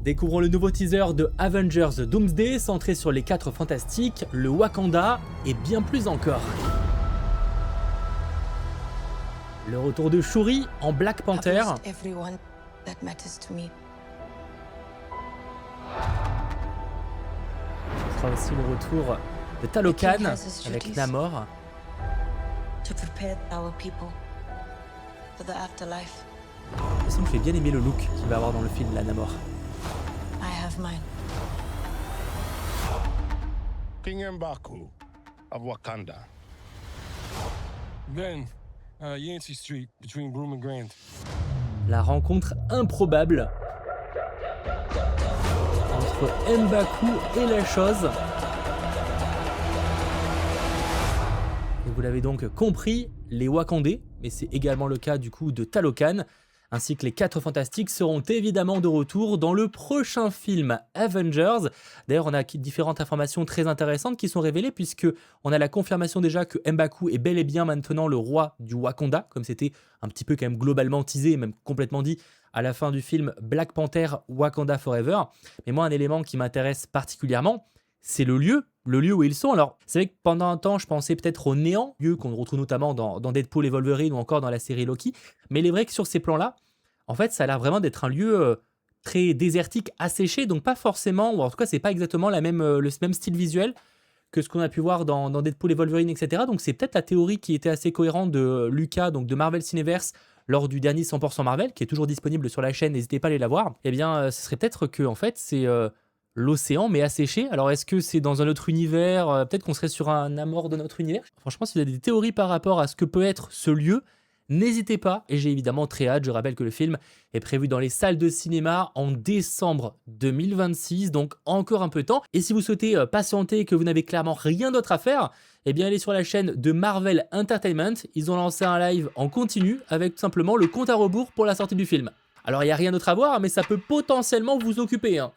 Découvrons le nouveau teaser de Avengers Doomsday, centré sur les 4 fantastiques, le Wakanda et bien plus encore. Le retour de Shuri en Black Panther. Ce sera aussi le retour de Talokan avec Namor. Ça me fait bien aimer le look qu'il va avoir dans le film, la Namor. King M'Baku of Wakanda. Then, Yancey Street, between Broome and Grand. La rencontre improbable entre M'Baku et la chose. Et vous l'avez donc compris, les Wakandais, mais c'est également le cas du coup de Talokan, ainsi que les 4 fantastiques seront évidemment de retour dans le prochain film Avengers. D'ailleurs, on a différentes informations très intéressantes qui sont révélées, puisque on a la confirmation déjà que M'Baku est bel et bien maintenant le roi du Wakanda, comme c'était un petit peu quand même globalement teasé, même complètement dit à la fin du film Black Panther Wakanda Forever. Mais moi, un élément qui m'intéresse particulièrement, c'est le lieu où ils sont. Alors, c'est vrai que pendant un temps, je pensais peut-être au néant, lieu qu'on retrouve notamment dans Deadpool et Wolverine ou encore dans la série Loki. Mais il est vrai que sur ces plans-là, en fait, ça a l'air vraiment d'être un lieu très désertique, asséché, donc pas forcément, ou en tout cas, c'est pas exactement le même style visuel que ce qu'on a pu voir dans Deadpool et Wolverine, etc. Donc, c'est peut-être la théorie qui était assez cohérente de Lucas, donc de Marvel Cineverse, lors du dernier 100% Marvel, qui est toujours disponible sur la chaîne, n'hésitez pas à aller la voir. Eh bien, ce serait peut-être que, en fait, c'est l'océan, mais asséché. Alors, est-ce que c'est dans un autre univers? Peut-être qu'on serait sur un Namor de notre univers. Franchement, si vous avez des théories par rapport à ce que peut être ce lieu, n'hésitez pas, et j'ai évidemment très hâte. Je rappelle que le film est prévu dans les salles de cinéma en décembre 2026, donc encore un peu de temps. Et si vous souhaitez patienter et que vous n'avez clairement rien d'autre à faire, eh bien allez sur la chaîne de Marvel Entertainment. Ils ont lancé un live en continu avec tout simplement le compte à rebours pour la sortie du film. Alors il n'y a rien d'autre à voir, mais ça peut potentiellement vous occuper, hein.